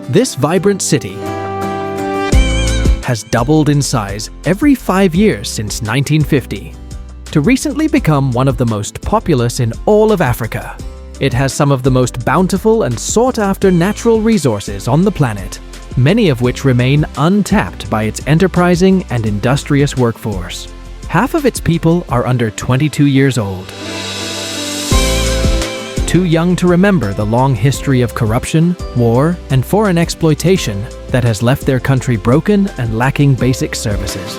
This vibrant city has doubled in size every 5 years since 1950 to recently become one of the most populous in all of Africa. It has some of the most bountiful and sought-after natural resources on the planet, many of which remain untapped by its enterprising and industrious workforce. Half of its people are under 22 years old. Too young to remember the long history of corruption, war, and foreign exploitation that has left their country broken and lacking basic services.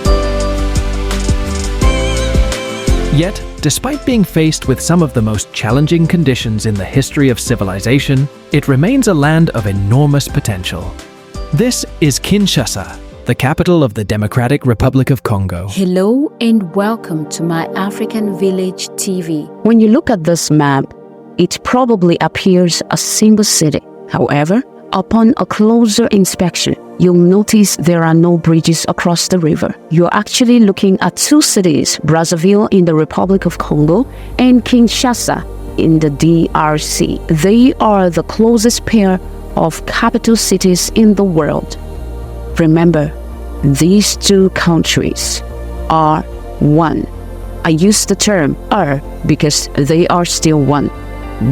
Yet, despite being faced with some of the most challenging conditions in the history of civilization, it remains a land of enormous potential. This is Kinshasa, the capital of the Democratic Republic of Congo. Hello and welcome to My African Village TV. When you look at this map, it probably appears a single city. However, upon a closer inspection, you'll notice there are no bridges across the river. You're actually looking at two cities, Brazzaville in the Republic of Congo and Kinshasa in the DRC. They are the closest pair of capital cities in the world. Remember, these two countries are one. I use the term "are" because they are still one.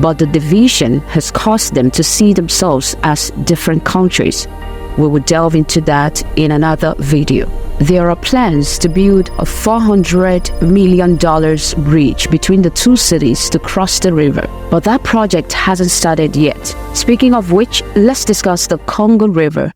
But the division has caused them to see themselves as different countries. We will delve into that in another video. There are plans to build a $400 million bridge between the two cities to cross the river, but that project hasn't started yet. Speaking of which, let's discuss the Congo River,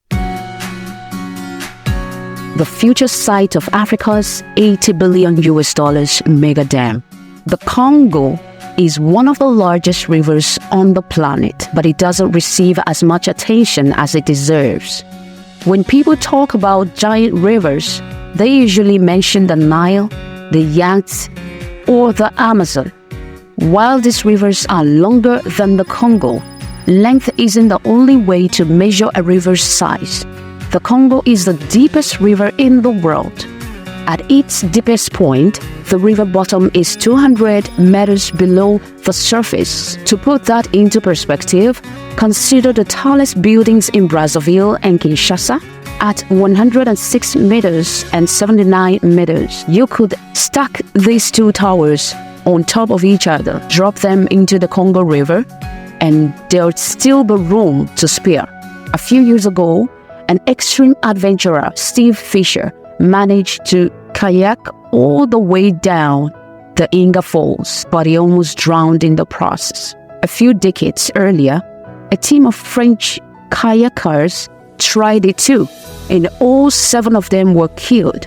the future site of Africa's $80 billion mega dam. The Congo is one of the largest rivers on the planet, but it doesn't receive as much attention as it deserves. When people talk about giant rivers, they usually mention the Nile, the Yangtze, or the Amazon. While these rivers are longer than the Congo, length isn't the only way to measure a river's size. The Congo is the deepest river in the world. At its deepest point, the river bottom is 200 meters below the surface. To put that into perspective, consider the tallest buildings in Brazzaville and Kinshasa at 106 meters and 79 meters. You could stack these two towers on top of each other, drop them into the Congo River, and there'd still be room to spare. A few years ago, an extreme adventurer, Steve Fisher, managed to kayak all the way down the Inga Falls, but he almost drowned in the process. A few decades earlier, a team of French kayakers tried it too, and all 7 of them were killed.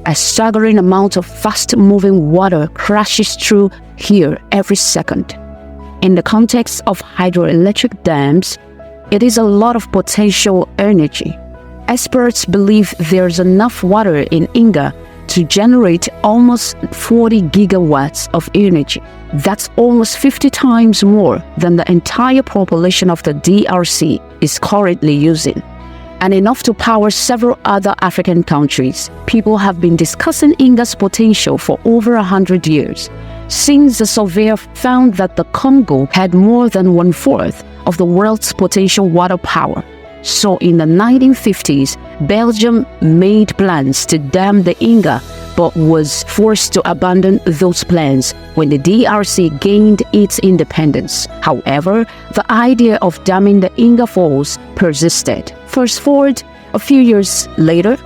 A staggering amount of fast-moving water crashes through here every second. In the context of hydroelectric dams, it is a lot of potential energy. Experts believe there's enough water in Inga to generate almost 40 gigawatts of energy. That's almost 50 times more than the entire population of the DRC is currently using, and enough to power several other African countries. People have been discussing Inga's potential for over 100 years, since the surveyor found that the Congo had more than 1/4 of the world's potential water power. So in the 1950s, Belgium made plans to dam the Inga, but was forced to abandon those plans when the DRC gained its independence. However, the idea of damming the Inga Falls persisted. Fast forward a few years later,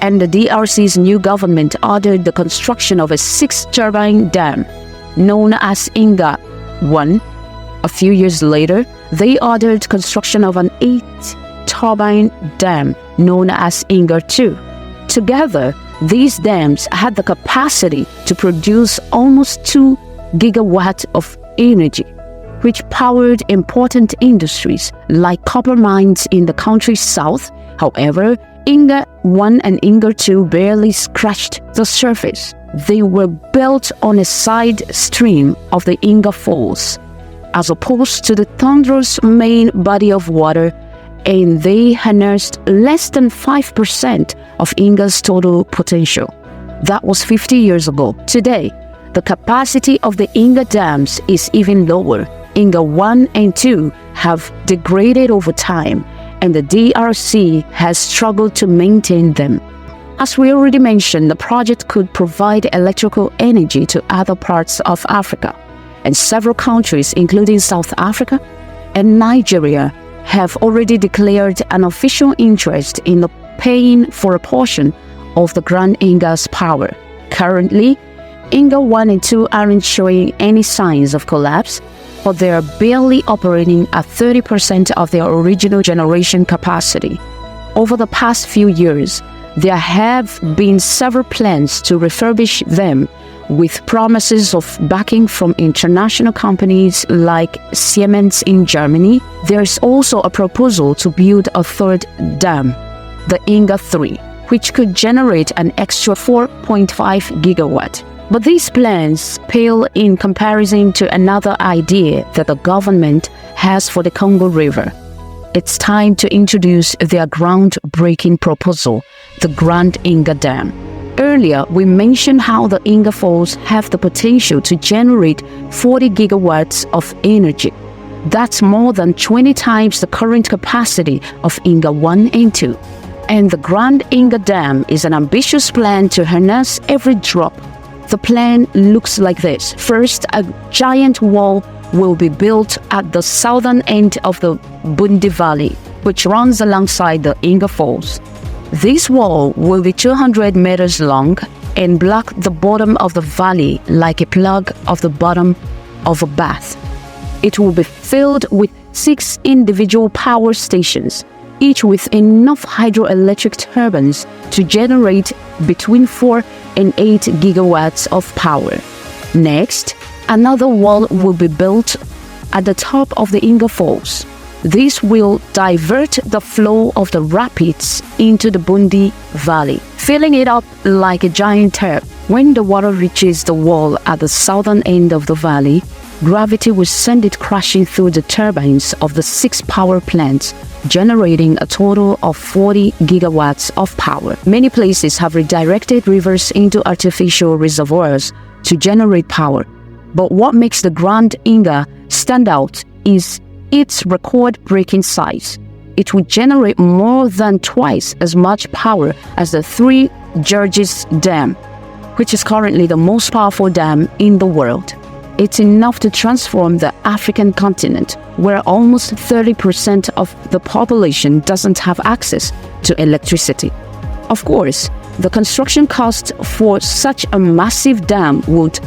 and the DRC's new government ordered the construction of a 6-turbine dam, known as Inga 1. A few years later, they ordered construction of an 8-turbine dam known as Inga 2. Together, these dams had the capacity to produce almost 2 gigawatts of energy, which powered important industries like copper mines in the country's south. However, Inga 1 and Inga 2 barely scratched the surface. They were built on a side stream of the Inga Falls, as opposed to the thunderous main body of water, and they harnessed less than 5% of Inga's total potential. That was 50 years ago. Today, the capacity of the Inga dams is even lower. Inga 1 and 2 have degraded over time, and the DRC has struggled to maintain them. As we already mentioned, the project could provide electrical energy to other parts of Africa, and several countries, including South Africa and Nigeria, have already declared an official interest in paying for a portion of the Grand Inga's power. Currently, Inga 1 and 2 aren't showing any signs of collapse, but they are barely operating at 30% of their original generation capacity. Over the past few years, there have been several plans to refurbish them, with promises of backing from international companies like Siemens in Germany. There is also a proposal to build a third dam, the Inga 3, which could generate an extra 4.5 gigawatt. But these plans pale in comparison to another idea that the government has for the Congo River. It's time to introduce their groundbreaking proposal, the Grand Inga Dam. Earlier, we mentioned how the Inga Falls have the potential to generate 40 gigawatts of energy. That's more than 20 times the current capacity of Inga 1 and 2. And the Grand Inga Dam is an ambitious plan to harness every drop. The plan looks like this. First, a giant wall will be built at the southern end of the Bundi Valley, which runs alongside the Inga Falls. This wall will be 200 meters long and block the bottom of the valley like a plug of the bottom of a bath. It will be filled with 6 individual power stations, each with enough hydroelectric turbines to generate between 4 and 8 gigawatts of power. Next, another wall will be built at the top of the Inga Falls. This will divert the flow of the rapids into the Bundi Valley, filling it up like a giant tap. When the water reaches the wall at the southern end of the valley, gravity will send it crashing through the turbines of the 6 power plants, generating a total of 40 gigawatts of power. Many places have redirected rivers into artificial reservoirs to generate power. But what makes the Grand Inga stand out is its record-breaking size. It would generate more than twice as much power as the Three Gorges Dam, which is currently the most powerful dam in the world. It's enough to transform the African continent, where almost 30% of the population doesn't have access to electricity. Of course, the construction cost for such a massive dam would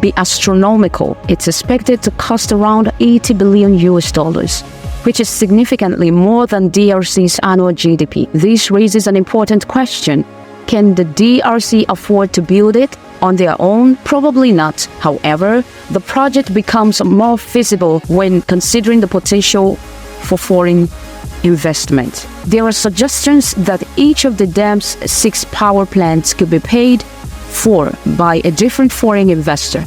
be astronomical. It's expected to cost around $80 billion, which is significantly more than DRC's annual GDP. This raises an important question. Can the DRC afford to build it on their own? Probably not. However, the project becomes more feasible when considering the potential for foreign investment. There are suggestions that each of the dam's 6 power plants could be paid for by a different foreign investor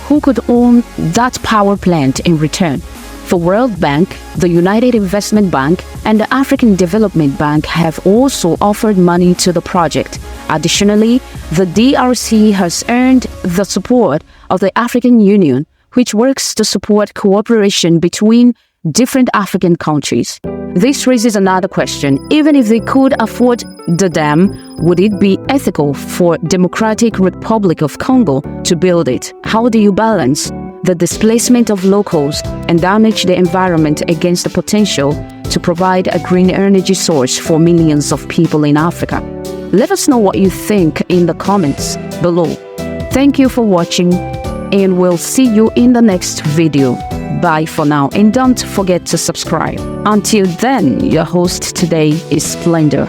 who could own that power plant in return. The World Bank, the United Investment Bank, and the African Development Bank have also offered money to the project. Additionally, the DRC has earned the support of the African Union, which works to support cooperation between different African countries. This raises another question. Even if they could afford the dam, would it be ethical for Democratic Republic of Congo to build it? How do you balance the displacement of locals and damage the environment against the potential to provide a green energy source for millions of people in Africa? Let us know what you think in the comments below. Thank you for watching, and we'll see you in the next video. Bye for now, and don't forget to subscribe. Until then, your host today is Splendor.